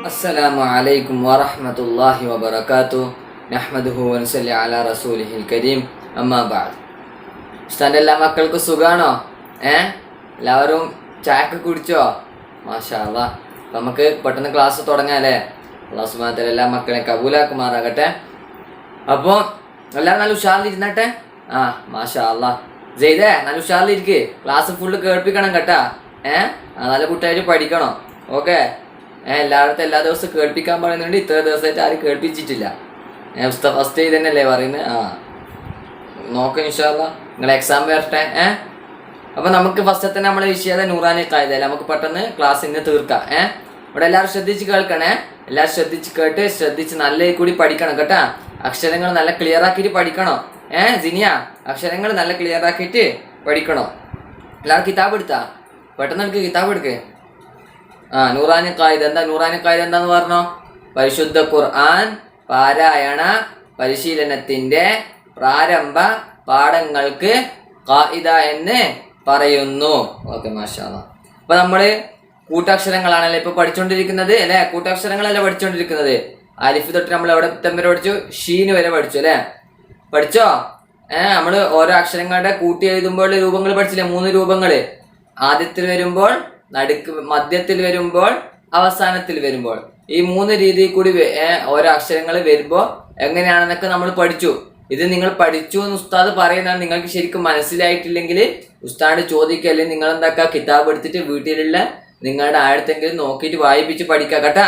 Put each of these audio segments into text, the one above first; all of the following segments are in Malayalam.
അസ്സലാമു അലൈക്കും വറഹ്മത്തുള്ളാഹി വബറകാതുഹു നഹ്മദുഹു വനസല്ലി അലാ റസൂലിഹിൽ കരീം അമ്മാ ബഅദ്. ഉസ്താദിന്റെ എല്ലാ മക്കൾക്കും സുഖാണോ? എല്ലാവരും ചായക്ക് കുടിച്ചോ? മാഷാ അല്ലാഹ്. അപ്പം നമുക്ക് പെട്ടെന്ന് ക്ലാസ് തുടങ്ങാല്ലേ. അല്ലാഹു സുബ്ഹാനഹു വ തആല എല്ലാ മക്കളെയും കബൂലാക്കുമാറാകട്ടെ. അപ്പോൾ എല്ലാവരും നല്ല ഉഷാറിലിരുന്നട്ടെ. മാഷാ അല്ലാഹ്. ജയ്ദേ നല്ല ഉഷാറിലിരിക്ക്. ക്ലാസ് ഫുള്ള് കേൾപ്പിക്കണം കേട്ടാ. നല്ല കുട്ടിയായിട്ട് പഠിക്കണം. ഓക്കെ. എല്ലായിടത്തും എല്ലാ ദിവസവും കേൾപ്പിക്കാൻ പറയുന്നുണ്ട്. ഇത്ര ദിവസമായിട്ട് ആരും കേൾപ്പിച്ചിട്ടില്ല. ഫസ്റ്റ് ഇത് തന്നെയല്ലേ പറയുന്നത്. നോക്കാം ഇൻഷാ അല്ലാഹ്. നിങ്ങൾ എക്സാം വരട്ടെ. അപ്പം നമുക്ക് ഫസ്റ്റ് തന്നെ നമ്മളെ വിഷയം നൂറാനി ഖായിദ. നമുക്ക് പെട്ടെന്ന് ക്ലാസ് ഇന്ന് തീർക്കാം. ഇവിടെ എല്ലാവരും ശ്രദ്ധിച്ച് കേൾക്കണേ. എല്ലാവരും ശ്രദ്ധിച്ച് കേട്ട് ശ്രദ്ധിച്ച് നല്ല കൂടി പഠിക്കണം കേട്ടാ. അക്ഷരങ്ങൾ നല്ല ക്ലിയർ ആക്കിയിട്ട് പഠിക്കണോ. ജിനിയ അക്ഷരങ്ങൾ നല്ല ക്ലിയർ ആക്കിയിട്ട് പഠിക്കണോ. എല്ലാവരും കിതാബ് എടുത്താ പെട്ടെന്ന് എടുക്ക്. കിതാബ് എടുക്ക്. നൂറാനി ഖായിദ. എന്താ നൂറാനി ഖായിദ എന്താന്ന് പറഞ്ഞോ? പരിശുദ്ധ ഖുർആൻ പാരായണ പരിശീലനത്തിന്റെ പ്രാരംഭ പാഠങ്ങൾക്ക് ഖായിദ എന്ന് പറയുന്നു. ഓക്കെ മാഷാ അല്ലാഹ്. അപ്പൊ നമ്മള് കൂട്ടക്ഷരങ്ങളാണല്ലോ ഇപ്പൊ പഠിച്ചുകൊണ്ടിരിക്കുന്നത് അല്ലെ. കൂട്ടക്ഷരങ്ങളല്ലേ പഠിച്ചുകൊണ്ടിരിക്കുന്നത്. അലിഫ് തൊട്ട് നമ്മൾ എവിടെ വരെ പഠിച്ചു? ഷീന് വരെ പഠിച്ചു അല്ലെ. പഠിച്ചോ? നമ്മള് ഓരോ അക്ഷരങ്ങളുടെ കൂട്ടി എഴുതുമ്പോൾ രൂപങ്ങൾ പഠിച്ചില്ലേ? 3 രൂപങ്ങള്. ആദ്യത്തിൽ വരുമ്പോൾ, നടുക്ക്, മധ്യത്തിൽ വരുമ്പോൾ, അവസാനത്തിൽ വരുമ്പോൾ. ഈ 3 രീതിയിൽ കൂടി ഓരോ അക്ഷരങ്ങൾ വരുമ്പോൾ എങ്ങനെയാണെന്നൊക്കെ നമ്മൾ പഠിച്ചു. ഇത് നിങ്ങൾ പഠിച്ചു എന്ന് ഉസ്താദ് പറയുന്നതാണ്. നിങ്ങൾക്ക് ശരിക്കും മനസ്സിലായിട്ടില്ലെങ്കിൽ ഉസ്താദ് ചോദിക്കുക. അല്ലെങ്കിൽ നിങ്ങൾ എന്താക്കുക, കിതാബ് എടുത്തിട്ട് വീട്ടിലുള്ള നിങ്ങളുടെ ആഴത്തെങ്കിലും നോക്കിയിട്ട് വായിപ്പിച്ച് പഠിക്കുക കേട്ടാ.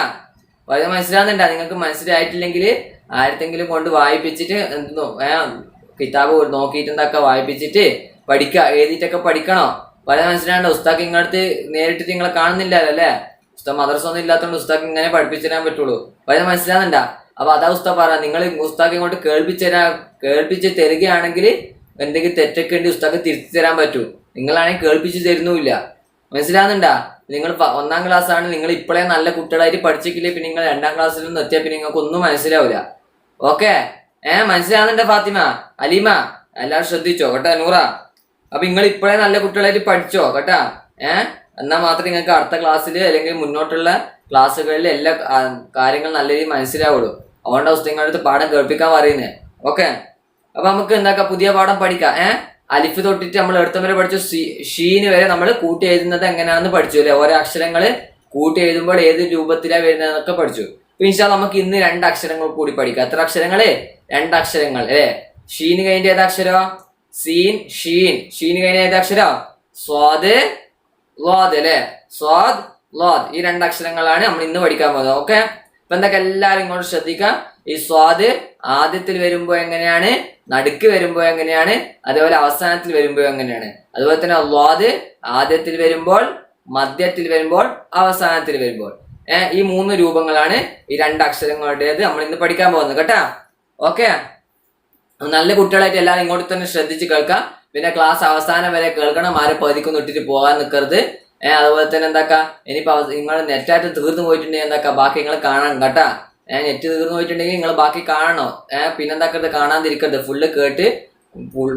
അത് മനസ്സിലാകുന്നുണ്ടാ? നിങ്ങൾക്ക് മനസ്സിലായിട്ടില്ലെങ്കിൽ ആഴത്തെങ്കിലും കൊണ്ട് വായിപ്പിച്ചിട്ട് കിതാബ് നോക്കിയിട്ട് എന്താക്കുക വായിപ്പിച്ചിട്ട് പഠിക്കുക. എഴുതിയിട്ടൊക്കെ പഠിക്കണോ. പല മനസ്സിലാണ്ട്. ഉസ്താദ് ഇങ്ങടുത്ത് നേരിട്ട് നിങ്ങളെ കാണുന്നില്ലല്ലോ അല്ലേ. ഉസ്താദ് മദ്രസ ഒന്നും ഇല്ലാത്തതുകൊണ്ട് ഉസ്താദ് ഇങ്ങനെ പഠിപ്പിച്ചു തരാൻ പറ്റുള്ളൂ. പല മനസ്സിലാകുന്നുണ്ടാ? അപ്പൊ അതാ ഉസ്താദ് പറയാം. നിങ്ങൾ ഉസ്താദ് ഇങ്ങോട്ട് കേൾപ്പിച്ച് തരികയാണെങ്കിൽ എന്തെങ്കിലും തെറ്റൊക്കെ ഉണ്ട് ഉസ്താദ് തിരിച്ചു തരാൻ പറ്റൂ. നിങ്ങളാണെങ്കിൽ കേൾപ്പിച്ച് തരുന്നുമില്ല. മനസ്സിലാകുന്നുണ്ടാ? നിങ്ങൾ 1ാം ക്ലാസ് ആണ്. നിങ്ങൾ ഇപ്പോഴേ നല്ല കുട്ടികളായിട്ട് പഠിച്ചിട്ടില്ലേ പിന്നെ നിങ്ങൾ 2ാം ക്ലാസ്സിലൊന്നും എത്തിയാൽ പിന്നെ നിങ്ങൾക്ക് ഒന്നും മനസ്സിലാവില്ല. ഓക്കെ. മനസ്സിലാകുന്നുണ്ടോ ഫാത്തിമ, അലീമ? എല്ലാവരും ശ്രദ്ധിച്ചോ കേട്ടാ. നൂറ, അപ്പൊ നിങ്ങൾ ഇപ്പോഴേ നല്ല കുട്ടികളായിട്ട് പഠിച്ചോ കേട്ടാ. എന്നാൽ മാത്രമേ നിങ്ങൾക്ക് അടുത്ത ക്ലാസ്സിൽ അല്ലെങ്കിൽ മുന്നോട്ടുള്ള ക്ലാസ്സുകളിൽ എല്ലാ കാര്യങ്ങളും നല്ല രീതിയിൽ മനസ്സിലാവുള്ളൂ. അതുകൊണ്ട് ഉസ്താദിന്റെ അടുത്ത് പാഠം കേൾപ്പിക്കാൻ പറയുന്നത്. ഓക്കെ. അപ്പൊ നമുക്ക് എന്താക്കാം, പുതിയ പാഠം പഠിക്കാം. അലിഫ് തൊട്ടിട്ട് നമ്മൾ എടുത്തം വരെ പഠിച്ചു. ഷീന് വരെ നമ്മൾ കൂട്ടി എഴുതുന്നത് എങ്ങനെയാണെന്ന് പഠിച്ചു അല്ലെ. ഓരോ അക്ഷരങ്ങള് കൂട്ടി എഴുതുമ്പോൾ ഏത് രൂപത്തിലാണ് വരുന്നതെന്നൊക്കെ പഠിച്ചു. ഇൻഷാ അല്ലാഹ് നമുക്ക് ഇന്ന് 2 അക്ഷരങ്ങൾ കൂടി പഠിക്കാം. എത്ര അക്ഷരങ്ങള്? 2 അക്ഷരങ്ങൾ അല്ലെ. ഷീന് കഴിഞ്ഞ ഏത് അക്ഷരം? Scene, Sheen. ഷീന് കഴിഞ്ഞ ഏത് അക്ഷരം? സ്വാദ്, ലോദ് അല്ലെ. സ്വാദ്, ലോദ്. ഈ 2 അക്ഷരങ്ങളാണ് നമ്മൾ ഇന്ന് പഠിക്കാൻ പോകുന്നത്. ഓക്കെ. അപ്പൊ എന്തൊക്കെ എല്ലാവരും ഇങ്ങോട്ട് ശ്രദ്ധിക്കാം. ഈ സ്വാദ് ആദ്യത്തിൽ വരുമ്പോ എങ്ങനെയാണ്, നടുക്ക് വരുമ്പോ എങ്ങനെയാണ്, അതേപോലെ അവസാനത്തിൽ വരുമ്പോ എങ്ങനെയാണ്. അതുപോലെ തന്നെ ലോദ് ആദ്യത്തിൽ വരുമ്പോൾ, മധ്യത്തിൽ വരുമ്പോൾ, അവസാനത്തിൽ വരുമ്പോൾ. ഈ 3 രൂപങ്ങളാണ് ഈ 2 അക്ഷരങ്ങളുടേത് നമ്മൾ ഇന്ന് പഠിക്കാൻ പോകുന്നത് കേട്ടാ. ഓക്കെ. നല്ല കുട്ടികളായിട്ട് എല്ലാവരും ഇങ്ങോട്ട് തന്നെ ശ്രദ്ധിച്ച് കേൾക്കാം. പിന്നെ ക്ലാസ് അവസാനം വരെ കേൾക്കണം. ആരും പകുതിക്കൊന്നും ഇട്ടിട്ട് പോകാൻ നിൽക്കരുത്. അതുപോലെ തന്നെ എന്താക്കാ, ഇനിയിപ്പോ നിങ്ങൾ നെറ്റായിട്ട് തീർന്നു പോയിട്ടുണ്ടെങ്കിൽ എന്താക്കാ, ബാക്കി നിങ്ങൾ കാണണം കേട്ടാ. നെറ്റ് തീർന്നു പോയിട്ടുണ്ടെങ്കിൽ നിങ്ങൾ ബാക്കി കാണണോ. പിന്നെ എന്താക്കരുത്, കാണാതിരിക്കരുത്. ഫുള്ള് കേട്ട്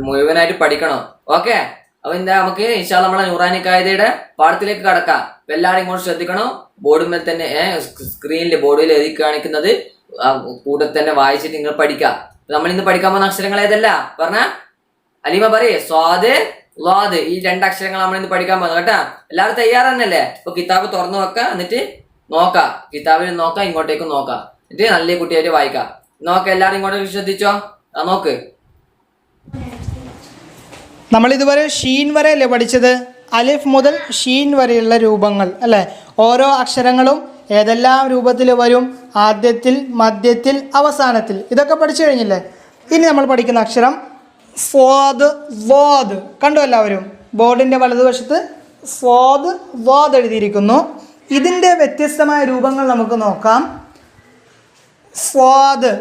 മുഴുവനായിട്ട് പഠിക്കണം. ഓക്കെ. അപ്പൊ എന്താ, നമുക്ക് ഇൻഷാ അല്ലാഹ് നമ്മളെ നൂറാനി ഖായിദയുടെ പാഠത്തിലേക്ക് കടക്കാം. അപ്പൊ എല്ലാവരും ഇങ്ങോട്ട് ശ്രദ്ധിക്കണം. ബോർഡിന്മേൽ തന്നെ സ്ക്രീനിൽ ബോർഡിൽ എഴുതി കാണിക്കുന്നത് കൂടെ തന്നെ വായിച്ചിട്ട് നിങ്ങൾ പഠിക്കാം. നമ്മൾ ഇന്ന് പഠിക്കാൻ പോകുന്ന അക്ഷരങ്ങൾ ഏതല്ല പറഞ്ഞ അലീമ പറയേ? സ്വാദ്, ലോദ്. ഈ 2 അക്ഷരങ്ങൾ നമ്മൾ ഇന്ന് പഠിക്കാൻ പോകുന്നത് കേട്ടാ. എല്ലാവരും തയ്യാറന്നല്ലേ? ഇപ്പൊ കിതാബ് തുറന്നു വെക്കാം. എന്നിട്ട് നോക്കാം. കിതാബിൽ നോക്കാം, ഇങ്ങോട്ടേക്ക് നോക്കാം. എന്നിട്ട് നല്ല കുട്ടിയായിട്ട് വായിക്കാം. നോക്കാം. എല്ലാവരും ഇങ്ങോട്ടേക്ക് ശ്രദ്ധിച്ചോ. നോക്ക്. നമ്മൾ ഇതുവരെ ഷീൻ വരെ അല്ലേ പഠിച്ചത്? അലിഫ് മുതൽ ഷീൻ വരെയുള്ള രൂപങ്ങൾ അല്ലേ. ഓരോ അക്ഷരങ്ങളും ഏതെല്ലാം രൂപത്തിൽ വരും, ആദ്യത്തിൽ, മധ്യത്തിൽ, അവസാനത്തിൽ. ഇതൊക്കെ പഠിച്ചു കഴിഞ്ഞില്ലേ? ഇനി നമ്മൾ പഠിക്കുന്ന അക്ഷരം സ്വാദ്, വാദ്. കണ്ടു എല്ലാവരും? ബോർഡിൻ്റെ വലതുവശത്ത് സ്വാദ്, വാദ് എഴുതിയിരിക്കുന്നു. ഇതിൻ്റെ വ്യത്യസ്തമായ രൂപങ്ങൾ നമുക്ക് നോക്കാം. സ്വാദ്,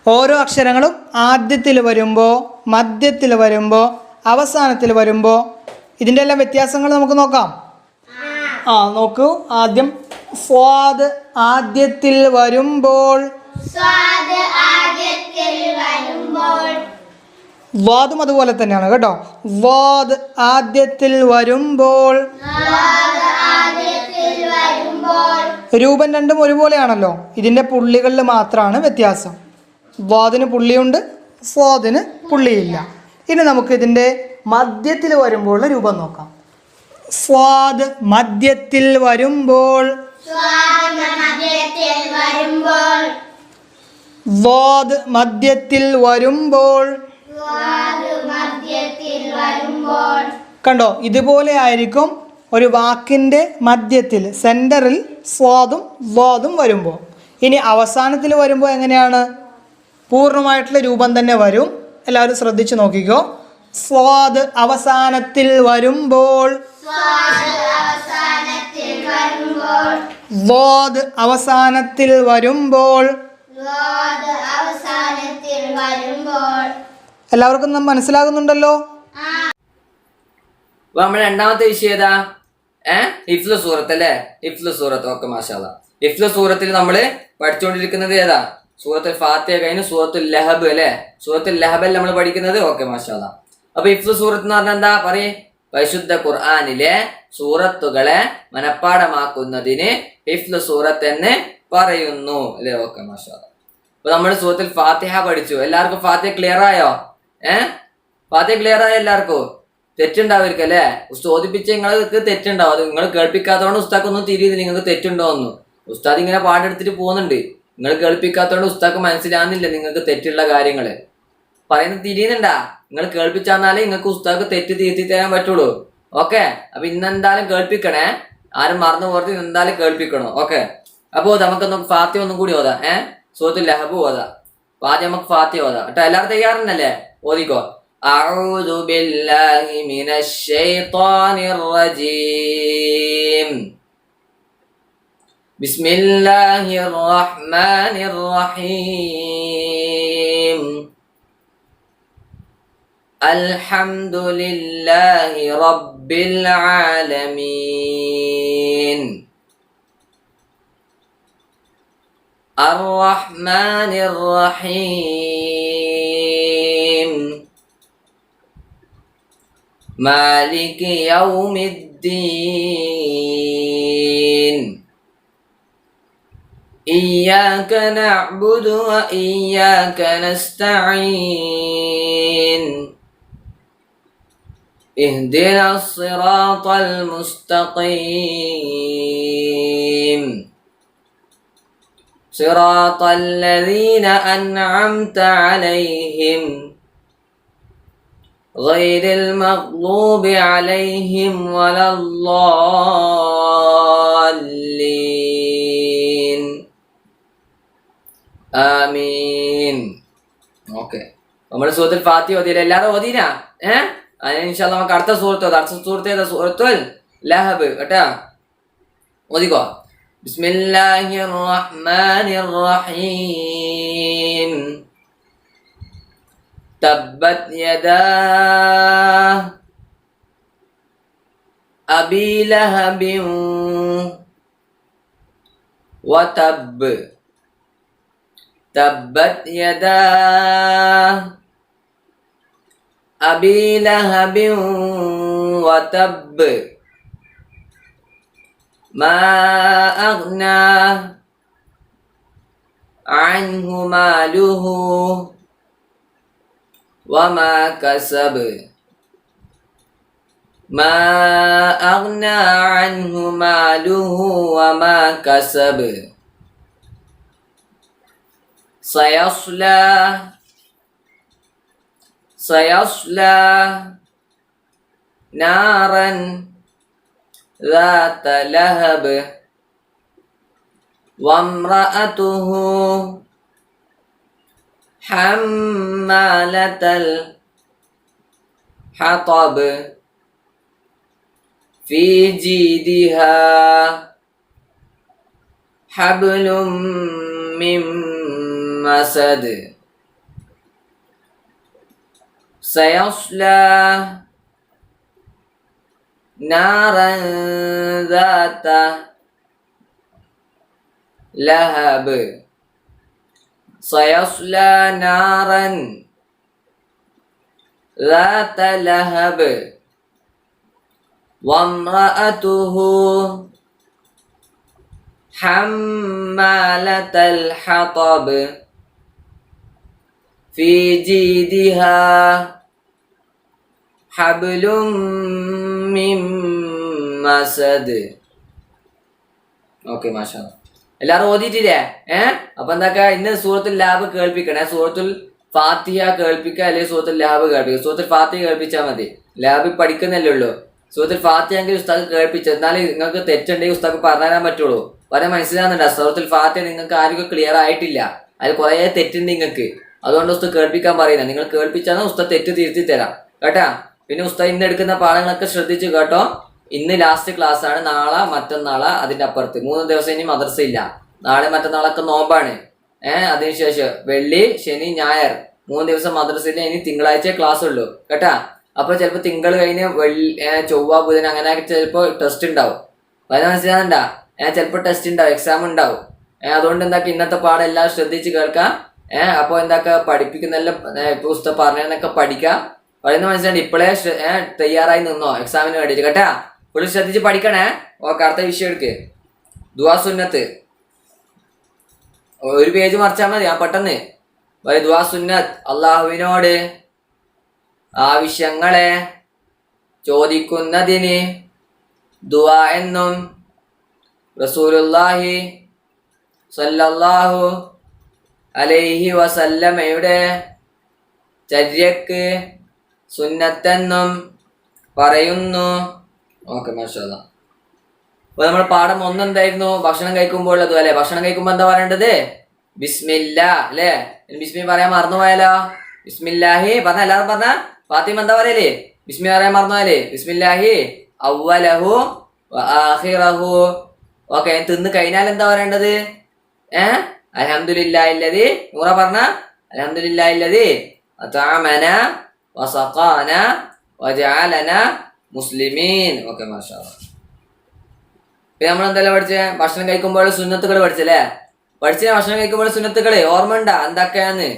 ഓരോ അക്ഷരങ്ങളും ആദ്യത്തിൽ വരുമ്പോൾ, മധ്യത്തിൽ വരുമ്പോൾ, അവസാനത്തിൽ വരുമ്പോൾ ഇതിൻ്റെ എല്ലാം വ്യത്യാസങ്ങൾ നമുക്ക് നോക്കാം. നോക്കൂ. ആദ്യം സ്വാദ് ആദ്യത്തിൽ വരുമ്പോൾ, വാദും അതുപോലെ തന്നെയാണ് കേട്ടോ. വാദ് ആദ്യത്തിൽ വരുമ്പോൾ രൂപം രണ്ടും ഒരുപോലെയാണല്ലോ. ഇതിൻ്റെ പുള്ളികളിൽ മാത്രമാണ് വ്യത്യാസം. വാദിന് പുള്ളിയുണ്ട്, സ്വാദിന് പുള്ളിയില്ല. ഇനി നമുക്ക് ഇതിൻ്റെ മധ്യത്തിൽ വരുമ്പോഴുള്ള രൂപം നോക്കാം. സ്വാദ് മധ്യത്തിൽ വരുമ്പോൾ, വാദ് മധ്യത്തിൽ വരുമ്പോൾ. കണ്ടോ, ഇതുപോലെ ആയിരിക്കും ഒരു വാക്കിൻ്റെ മധ്യത്തിൽ സെൻറ്ററിൽ സ്വാദും വാദും വരുമ്പോൾ. ഇനി അവസാനത്തിൽ വരുമ്പോൾ എങ്ങനെയാണ്? പൂർണ്ണമായിട്ടുള്ള രൂപം തന്നെ വരും. എല്ലാവരും ശ്രദ്ധിച്ച് നോക്കിക്കോ. സ്വാദ് അവസാനത്തിൽ വരുമ്പോൾ, വാദ് അവസാനത്തിൽ വരുമ്പോൾ. എല്ലാവർക്കും മനസ്സിലാകുന്നുണ്ടല്ലോ? അപ്പൊ നമ്മുടെ രണ്ടാമത്തെ വിഷയം ഏതാ? ഹിഫ്ല് സൂറത്ത് അല്ലേ? ഹിഫ്ല് സൂറത്ത്. ഓക്കെ, മാഷാ അല്ലാ. ഹിഫ്ല് സൂറത്തിൽ നമ്മള് പഠിച്ചുകൊണ്ടിരിക്കുന്നത് ഏതാ? സൂറത്തുൽ ഫാത്തിഹ കഴിഞ്ഞ് സൂറത്തുൽ ലഹബ് അല്ലേ? സൂറത്തുൽ ലഹബ് നമ്മൾ പഠിക്കുന്നത്. ഓക്കെ, മാഷാ അല്ലാ. അപ്പൊ ഹിഫ്ല് സൂറത്ത് എന്ന് പറഞ്ഞാൽ എന്താ പറയേ? പരിശുദ്ധ ഖുർആനിലെ സൂറത്തുകളെ മനഃപ്പാടമാക്കുന്നതിന് ഹിഫ്ല് സൂറത്ത് എന്ന് പറയുന്നു അല്ലേ? ഓക്കെ, മാഷാ അല്ലാ. അപ്പൊ നമ്മൾ സൂറത്തുൽ ഫാത്തിഹ പഠിച്ചു. എല്ലാവർക്കും ഫാത്തിഹ ക്ലിയർ ആയോ? ഫാത്തിഹ ക്ലിയർ ആയോ എല്ലാവർക്കും? തെറ്റുണ്ടാവുമായിരിക്കും അല്ലേ? ചോദിപ്പിച്ച നിങ്ങൾക്ക് തെറ്റുണ്ടാവും. അത് നിങ്ങൾ കേൾപ്പിക്കാത്തതുകൊണ്ട് ഉസ്താക്കൊന്നും തിരിയുന്നില്ല നിങ്ങൾക്ക് തെറ്റുണ്ടോന്നു. ഉസ്താദ് ഇങ്ങനെ പാടെടുത്തിട്ട് പോകുന്നുണ്ട്. നിങ്ങൾ കേൾപ്പിക്കാത്തതുകൊണ്ട് ഉസ്താക്ക് മനസ്സിലാകുന്നില്ല നിങ്ങൾക്ക് തെറ്റുള്ള കാര്യങ്ങള്. പറയുന്നത് തിരിയുന്നുണ്ടാ? നിങ്ങൾ കേൾപ്പിച്ചാന്നാലേ നിങ്ങൾക്ക് ഉസ്താക്ക് തെറ്റ് തിരുത്തി തരാൻ പറ്റുള്ളൂ. ഓക്കെ, അപ്പൊ ഇന്നെന്തായാലും കേൾപ്പിക്കണേ. ആരും മറന്നു പോർത്തി എന്തായാലും കേൾപ്പിക്കണോ? ഓക്കെ, അപ്പൊ നമുക്കൊന്ന് ഫാത്തിഹ ഒന്നും കൂടി ഓതാ. സൂറത്തുൽ ലഹബ് ഓതാ. ആദ്യം നമുക്ക് ഫാത്തിഹ ഓതാ കേട്ടോ. എല്ലാവരും തയ്യാറുണ്ടല്ലേ? ഓതിക്കോ. أعوذ بالله من الشيطان الرجيم بسم الله الرحمن الرحيم الحمد لله رب العالمين الرحمن الرحيم مالك يوم الدين إياك نعبد وإياك نستعين اهدنا الصراط المستقيم صراط الذين أنعمت عليهم غير المغضوب عليهم ولا الضالين آمين. ഓക്കെ, നമ്മുടെ സൂറത്തുൽ ഫാത്തിഹ ഓതിയില്ല? എല്ലാവരും ഓതിനാ? അതിന് ഇൻഷാല്ലാ നമുക്ക് അടുത്ത സൂറത്ത് ഓതാം. അടുത്ത സൂറത്ത് ഏതാ? സൂറത്തുൽ ലഹബ് കേട്ടാ. ഓതിക്കോ. ബിസ്മില്ലാഹിർ റഹ്മാനിർ റഹീം تبت يدا أبي لهب وتب تبت يدا أبي لهب وتب ما أغنى عنه ماله وما كسب ما أغنى عنه ماله وما كسب سيصلى نارا ذات لهب وامرأته حمالة الحطب في جيدها حبل من مسد سيصلى نارا ذات لهب سيصلى نارا ذات لهب وامرأته حمالة الحطب في جيدها حبل من مسد. ഓക്കെ മാഷാ. എല്ലാരും ഓതിയിട്ടില്ലേ? അപ്പൊ എന്താക്കാ, ഇന്ന് സൂറത്തുൽ ലാബ് കേൾപ്പിക്കണേ. സൂറത്തുൽ ഫാത്തിഹ കേൾപ്പിക്കുക, അല്ലെങ്കിൽ സൂറത്തുൽ ലാബ് കേൾപ്പിക്കുക. സൂറത്തുൽ ഫാത്തിഹ കേൾപ്പിച്ചാൽ മതി. ലാബ് പഠിക്കുന്നല്ലേ ഉള്ളൂ. സൂറത്തുൽ ഫാത്തിഹ എങ്കിൽ ഉസ്താദ് കേൾപ്പിച്ചു, എന്നാലും നിങ്ങൾക്ക് തെറ്റുണ്ടെങ്കിൽ ഉസ്താദ് പറഞ്ഞു തരാൻ പറ്റുള്ളൂ. പറയാൻ മനസ്സിലാകുന്നുണ്ടോ? സൂറത്തുൽ ഫാത്തിഹ നിങ്ങൾക്ക് ആർക്കും ക്ലിയർ ആയിട്ടില്ല, അതിൽ കുറെ തെറ്റുണ്ട് നിങ്ങൾക്ക്. അതുകൊണ്ട് ഉസ്താദ് കേൾപ്പിക്കാൻ പറയുന്നത്. നിങ്ങൾ കേൾപ്പിച്ചാൽ ഉസ്താദ് തെറ്റ് തിരുത്തി തരാം കേട്ടാ. പിന്നെ ഉസ്താദ് ഇന്ന് എടുക്കുന്ന പാഠങ്ങളൊക്കെ ശ്രദ്ധിച്ചു കേട്ടോ. ഇന്ന് ലാസ്റ്റ് ക്ലാസ് ആണ്. നാളെ മറ്റന്നാളെ അതിന്റെ അപ്പുറത്ത് 3 ദിവസം ഇനി മദ്രസ ഇല്ല. നാളെ മറ്റന്നാളൊക്കെ നോമ്പാണ്. അതിനുശേഷം വെള്ളി ശനി ഞായർ 3 ദിവസം മദ്രസ ഇല്ല. ഇനി തിങ്കളാഴ്ച ക്ലാസ് ഉള്ളൂ കേട്ടാ. അപ്പൊ ചിലപ്പോ തിങ്കൾ കഴിഞ്ഞ് ചൊവ്വ ബുധൻ അങ്ങനെ ചിലപ്പോ ടെസ്റ്റ് ഉണ്ടാവും. അത് മനസ്സിലാകണ്ട. ചിലപ്പോ ടെസ്റ്റ് ഉണ്ടാവും, എക്സാം ഉണ്ടാവും. അതുകൊണ്ട് എന്താക്കുക, ഇന്നത്തെ പാഠം എല്ലാം ശ്രദ്ധിച്ച് കേൾക്കാം. അപ്പൊ എന്താക്കുക, പഠിപ്പിക്കുന്നെല്ലാം ഇപ്പൊ പുസ്തകം പറഞ്ഞതൊക്കെ പഠിക്കാം. പറയുന്ന മനസ്സിലാണ്ട്. ഇപ്പോഴേ തയ്യാറായി നിന്നോ എക്സാമിന് വേണ്ടിയിട്ട് കേട്ടാ. പുള്ളി ശ്രദ്ധിച്ച് പഠിക്കണേ. ഓക്കെ, അടുത്ത വിഷയം എടുക്ക്. ദുആ സുന്നത്ത്. ഒരു പേജ് മറിച്ചാൽ മതി. പെട്ടെന്ന് ദുആ സുന്നത്ത്. അള്ളാഹുവിനോട് ആവശ്യങ്ങളെ ചോദിക്കുന്നതിന് ദുആ എന്നും റസൂലുള്ളാഹി സ്വല്ലല്ലാഹു അലൈഹി വസല്ലമയുടെ ചര്യക്ക് സുന്നത്തെന്നും പറയുന്നു. ഓക്കെ മാഷാ അല്ലാഹ്. അപ്പൊ നമ്മുടെ പാഠം 1 എന്തായിരുന്നു? ഭക്ഷണം കഴിക്കുമ്പോൾ അതും അല്ലെ. ഭക്ഷണം കഴിക്കുമ്പോ എന്താ പറയേണ്ടത്? ബിസ്മില്ലാ അല്ലെ. ബിസ്മി പറയാൻ മറന്നുപോയാലോ? ബിസ്മില്ലാഹി പറഞ്ഞ, എല്ലാവരും പറഞ്ഞ. ഫാത്തിമ എന്താ പറയല്? ബിസ്മി പറയാൻ മറന്നുപോയാലേ. ബിസ്മില്ലാഹി അവ്വലഹു വആഖിറഹു. ഓക്കെ, തിന്ന് കഴിഞ്ഞാൽ എന്താ പറയേണ്ടത്? അൽഹംദുലില്ലാഹില്ലദി. നൂറ പറഞ്ഞ അൽഹംദുലില്ലാഹില്ലദി അത്അമന വസഖാന വജഅലന മുസ്ലിമീൻ. ഓക്കെ മാഷാ അല്ലാഹ്. പിന്നെ നമ്മൾ എന്തെല്ലാം പഠിച്ചേ? ഭക്ഷണം കഴിക്കുമ്പോൾ സുന്നത്തുകൾ പഠിച്ചല്ലേ? പഠിച്ച ഭക്ഷണം കഴിക്കുമ്പോൾ സുന്നത്തുകള് ഓർമ്മ ഉണ്ടാ എന്തൊക്കെയാന്ന്?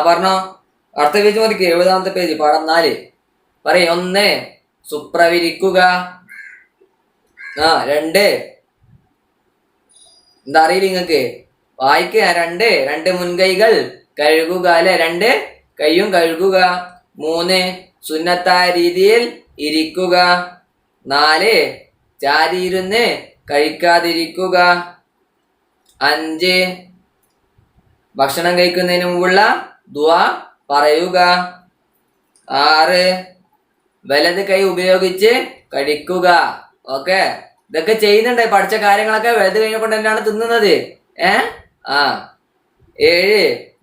പറഞ്ഞോ. അടുത്ത പേജ് മതിക്ക്. 70ാമത്തെ പേജ്, പാഠം 4. പറയ്. 1 സുപ്രവിരിക്കുക. 2 എന്താ അറിയില്ല നിങ്ങക്ക്? വായിക്കുക. 2 മുൻകൈകൾ കഴുകുക അല്ലെ. 2 കൈയും കഴുകുക. 3 സുന്നത്തായ രീതിയിൽ ഇരിക്കുക. 4 ചാരിയിരുന്ന് കഴിക്കാതിരിക്കുക. 5 ഭക്ഷണം കഴിക്കുന്നതിന് മുമ്പുള്ള ദുആ പറയുക. 6 വലത് കൈ ഉപയോഗിച്ച് കഴിക്കുക. ഓക്കെ, ഇതൊക്കെ ചെയ്യുന്നുണ്ട്. പഠിച്ച കാര്യങ്ങളൊക്കെ വലത് കൈ കൊണ്ട് തന്നെയാണ് തിന്നുന്നത്. 7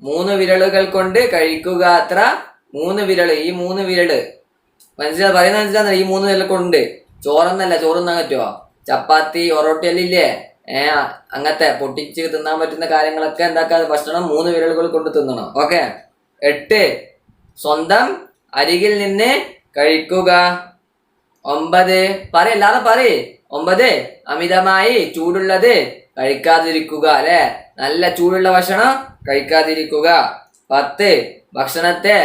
3 വിരലുകൾ കൊണ്ട് കഴിക്കുക. അത്ര 3 വിരല്. ഈ 3 വിരല് മനസ്സിലാ പറയുന്നത്? മനസ്സിലാകുന്ന? ഈ 3 വിരൽ കൊണ്ട്. ചോറൊന്നല്ല. ചോറുന്നാൻ പറ്റുമോ? ചപ്പാത്തി ഒറോട്ടിയല്ലേ? അങ്ങനത്തെ പൊട്ടിച്ച് തിന്നാൻ പറ്റുന്ന കാര്യങ്ങളൊക്കെ എന്താക്കാ, ഭക്ഷണം 3 വിരലുകൾ കൊണ്ട് തിന്നണം. ഓക്കെ. 8 സ്വന്തം അരികിൽ നിന്ന് കഴിക്കുക. 9 എല്ലാവരും പറയ്. 9 അമിതമായി ചൂടുള്ളത് കഴിക്കാതിരിക്കുക അല്ലെ. നല്ല ചൂടുള്ള ഭക്ഷണം കഴിക്കാതിരിക്കുക. 10 ഭക്ഷണത്തെ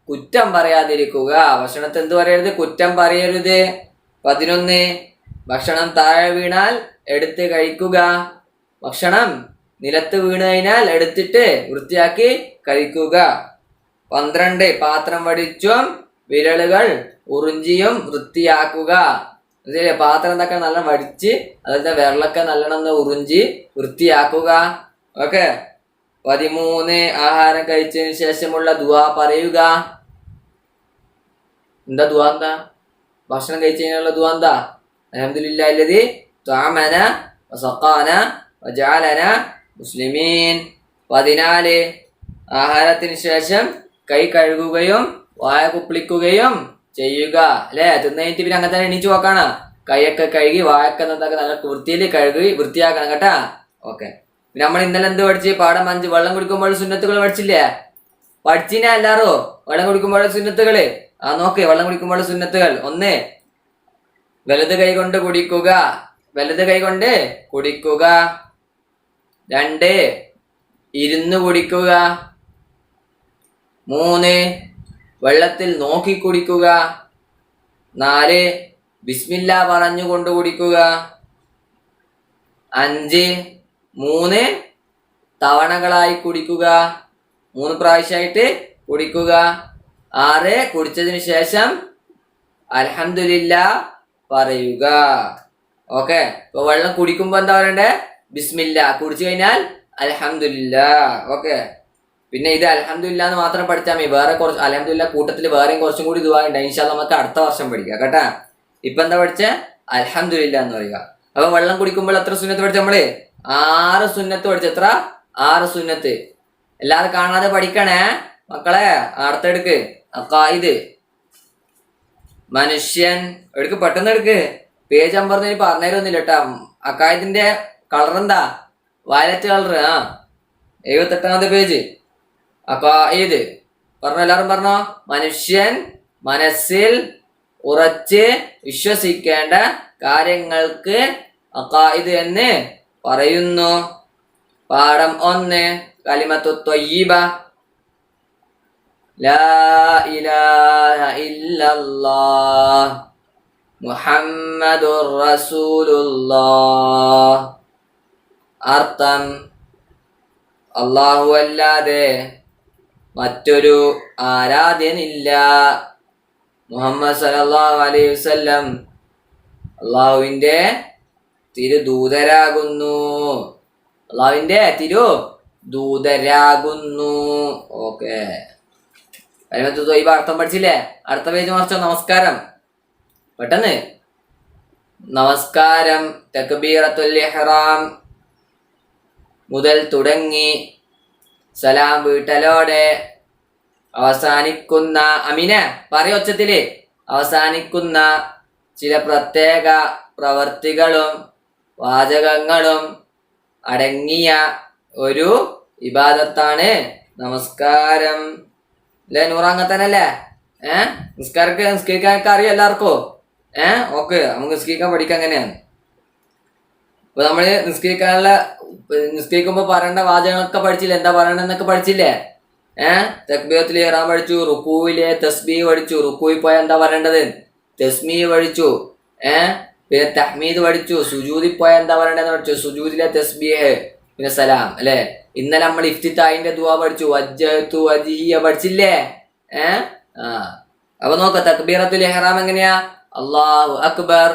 കുറ്റം പറയാതിരിക്കുക. ഭക്ഷണത്തെ എന്ത് പറയരുത്? കുറ്റം പറയരുത്. 11 ഭക്ഷണം താഴെ വീണാൽ എടുത്ത് കഴിക്കുക. ഭക്ഷണം നിലത്ത് വീണ് കഴിഞ്ഞാൽ എടുത്തിട്ട് വൃത്തിയാക്കി കഴിക്കുക. 12 പാത്രം വടിച്ചും വിരലുകൾ ഉറിഞ്ചിയും വൃത്തിയാക്കുക. അതല്ലേ, പാത്രം എന്തൊക്കെ നല്ല വടിച്ച് അതിന്റെ വിരലൊക്കെ നല്ലോണം ഉറിഞ്ചി വൃത്തിയാക്കുക. ഓക്കെ. 13 ആഹാരം കഴിച്ചതിന് ശേഷമുള്ള ദുആ പറയുക. എന്താ ദുആ? എന്താ ഭക്ഷണം കഴിച്ചു കഴിഞ്ഞാലുള്ള ദുആ? എന്താ? അൽഹംദുലില്ലാഹില്ലദി തഅമന വസഖാന വജഅലന മുസ്ലിമീൻ. 14 ആഹാരത്തിന് ശേഷം കൈ കഴുകുകയും വായ കുപ്പിളിക്കുകയും ചെയ്യുക അല്ലെ. തിന്നേറ്റ് പിന്നെ അങ്ങനെ തന്നെ എണീച്ചു പോക്കാണ്. കൈയൊക്കെ കഴുകി വായൊക്കെ നല്ല വൃത്തിയിൽ കഴുകി വൃത്തിയാക്കണം കേട്ടാ. ഓക്കെ. പിന്നെ നമ്മൾ ഇന്നലെ എന്ത് പഠിച്ച്? പാഠം 5 വെള്ളം കുടിക്കുമ്പോൾ സുന്നത്തുകൾ പഠിച്ചില്ലേ? പഠിച്ചിനാ എല്ലാറോ? വെള്ളം കുടിക്കുമ്പോൾ സുന്നത്തുകള്. നോക്ക്. വെള്ളം കുടിക്കുമ്പോൾ സുന്നത്തുകൾ. 1 വലത് കൈ കൊണ്ട് കുടിക്കുക. വലത് കൈ കൊണ്ട് കുടിക്കുക. 2 ഇരുന്ന് കുടിക്കുക. 3 വെള്ളത്തിൽ നോക്കി കുടിക്കുക. 4 ബിസ്മില്ല പറഞ്ഞുകൊണ്ട് കുടിക്കുക. 5 3 തവണകളായി കുടിക്കുക, 3 പ്രാവശ്യമായിട്ട് കുടിക്കുക. 6 കുടിച്ചതിന് ശേഷം അൽഹംദുലില്ലാ പറയുക. ഓക്കെ, ഇപ്പൊ വെള്ളം കുടിക്കുമ്പോ എന്താ പറയണ്ടേ? ബിസ്മില്ല. കുടിച്ചു കഴിഞ്ഞാൽ അൽഹംദുലില്ലാ. ഓക്കെ, പിന്നെ ഇത് അൽഹംദുലില്ലാ എന്ന് മാത്രം പഠിച്ചാൽ മതി. വേറെ കുറച്ച് അൽഹംദുലില്ലാ കൂട്ടത്തിൽ വേറെയും കുറച്ചും കൂടി ദുആ ഉണ്ട്. ഇൻഷാ അല്ലാഹ് നമുക്ക് അടുത്ത വർഷം പഠിക്കാം കേട്ടാ. ഇപ്പൊ എന്താ പഠിച്ചേ? അൽഹംദുലില്ലാ എന്ന് പറയുക. അപ്പൊ വെള്ളം കുടിക്കുമ്പോൾ എത്ര സുന്നത്ത് പഠിച്ച നമ്മള്? 6 സുന്നത്ത് പഠിച്ച. എത്ര? 6 സുന്നത്ത്. എല്ലാരും കാണാതെ പഠിക്കണേ മക്കളെ. അടുത്തെടുക്ക്. അഖായിദ്. മനുഷ്യൻ എടുക്ക്, പെട്ടെന്ന് എടുക്ക്. പേജ് നമ്പർ പറഞ്ഞുതരൊന്നുമില്ല കേട്ടാ. അഖായിദിന്റെ കളർ എന്താ? Violet colour. 78ാമത്തെ പേജ്. അഖായിദ് പറഞ്ഞോ, എല്ലാരും പറഞ്ഞോ. മനുഷ്യൻ മനസ്സിൽ ഉറച്ച് വിശ്വസിക്കേണ്ട കാര്യങ്ങൾക്ക് അഖായിദ് എന്ന് പറയുന്നു. പാഠം 1 കലിമത്തു ത്വയ്യിബ. ലാ ഇലാഹ ഇല്ലല്ലാഹ് മുഹമ്മദുർ റസൂലുള്ളാഹ്. അർത്ഥം: അല്ലാഹു അല്ലാതെ മറ്റൊരു ആരാധ്യനില്ല. മുഹമ്മദ് സല്ലല്ലാഹു അലൈഹി വസല്ലം അള്ളാഹുവിന്റെ തിരുദൂതരാകുന്നു. അള്ളാഹുവിന്റെ തിരുദൂതരാകുന്നു. ഓക്കെ, കലിമത്തു ത്വയ്യിബ അർത്ഥം പഠിച്ചില്ലേ? അടുത്ത പേജ് മറിച്ചോ. നമസ്കാരം. പെട്ടെന്ന്. നമസ്കാരം തക്ബീറത്തുൽ ഇഹ്റാം മുതൽ തുടങ്ങി സലാം വീട്ടലോടെ അവസാനിക്കുന്ന, അമീന പറയൊച്ചത്തില്, അവസാനിക്കുന്ന ചില പ്രത്യേക പ്രവർത്തികളും വാചകങ്ങളും അടങ്ങിയ ഒരു ഇബാദത്താണ് നമസ്കാരം. അല്ലെ നൂറാങ്ങത്തനല്ലേ? നിസ്കരിക്കാനൊക്കെ അറിയാം എല്ലാവർക്കും? ഓക്കെ, നമുക്ക് നിസ്കരിക്കാൻ പഠിക്കാം. അങ്ങനെയാണ്. ഇപ്പൊ നമ്മള് നിസ്കരിക്കുമ്പോ പറയേണ്ട വാചകങ്ങളൊക്കെ പഠിച്ചില്ലേ? എന്താ പറയണെന്നൊക്കെ പഠിച്ചില്ലേ? തക്ബീറത്തുൽ ഇഹ്റാം പഠിച്ചു, റുക്കൂയിലെ തസ്ബീഹ് പഠിച്ചു. റുക്കൂയിൽ പോയാൽ എന്താ പറയേണ്ടത്? തസ്മീഹ് പഠിച്ചു. പിന്നെ തഹ്മീദ് പഠിച്ചു. സുജൂദിൽ പോയാൽ എന്താ പറയേണ്ടതെന്ന് പഠിച്ചു. സുജൂദിലെ തസ്ബീഹ്, പിന്നെ സലാം. അല്ലെ, ഇന്നലെ നമ്മൾ ഇഫ്തിതാഹിന്റെ ദുആ പഠിച്ചു. വജ്ജഹ്തു വജ്ഹിയ പഠിച്ചില്ലേ? അപ്പൊ നോക്ക, തക്ബീറത്തുൽ ഇഹ്റാം എങ്ങനെയാ? അല്ലാഹു അക്ബർ.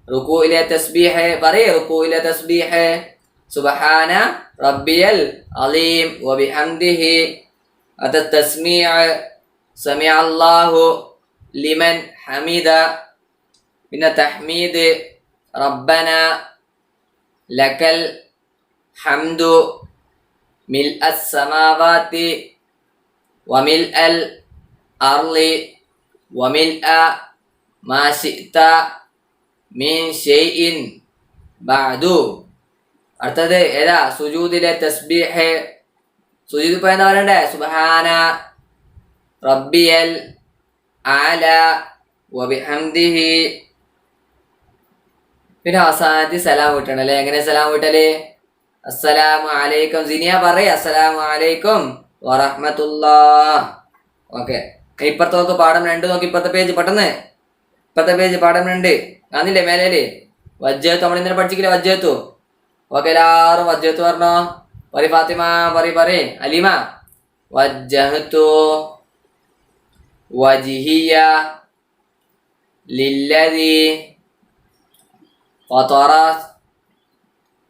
റുക്കൂയിലെ തസ്ബീഹ് പറയ്. റുക്കൂയിലെ തസ്ബീഹ് സുബ്ഹാന റബ്ബിയൽ അലീം വബിഹംദിഹി. അത് തസ്മീഅ് സമിഅ അല്ലാഹു ലിമൻ ഹമിദ. പിന്നെ തഹ്മീദ് റബ്ബന ലക്കൽ ഹംദു മിൽഅസ് സമാവാതി വമിൽഅൽ അർളി വമിൽഅ മാ ശിഅ്ത മിൻ ഷൈഇൻ ബഅദു. അടുത്തത് ഏതാ? സുജൂദിലെ തസ്ബീഹ്. സുജൂദിൽ പോയി എന്താ പറയണ്ടേ? സുബ്ഹാന റബ്ബിയൽ അല വബിഹംദിഹി. പിന്നെ അവസാനത്തിൽ സലാം വീട്ടണം അല്ലേ? എങ്ങനെ സലാം വീട്ടല്? അസ്സലാമു അലൈക്കും. സിനിയ പറയ്, അസ്സലാമു അലൈക്കും വറഹ്മത്തുള്ളാഹ്. ഓക്കെ, ഇപ്പുറത്ത് നോക്ക്. പാഠം 2 നോക്കി. ഇപ്പുറത്തെ പേജ് പെട്ടെന്ന്. ഇപ്പുറത്തെ പേജ് പാഠം 2 കാണുന്നില്ലേ മേലേല്? വജ്ജഹത്തു. നമ്മൾ ഇന്നലെ പഠിച്ചില്ലേ വജ്ജഹത്തു? ഓക്കെ, എല്ലാവരും വജ്ജഹത്തു പറഞ്ഞോ. പറ ഫാത്തിമ, പറ അലീമ. വജ്ജഹത്തു വജ്ഹിയ ലില്ലദി ഫതറ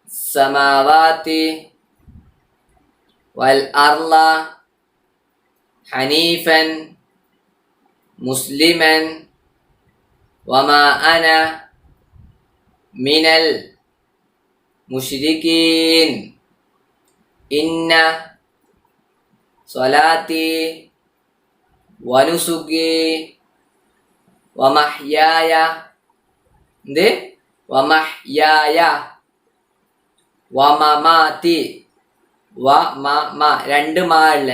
സമാവാതി വൽ അർള ഹനീഫൻ മുസ്ലിമൻ വമാ അന മിനൽ മുശ്രിക്കീൻ. ഇന്ന സ്വലാത്തി വനുസുകി വമഹ്യായ. എന്ത്? വമഹ്യായ വമമാതി. വമമ 2 മാ ഉള്ള.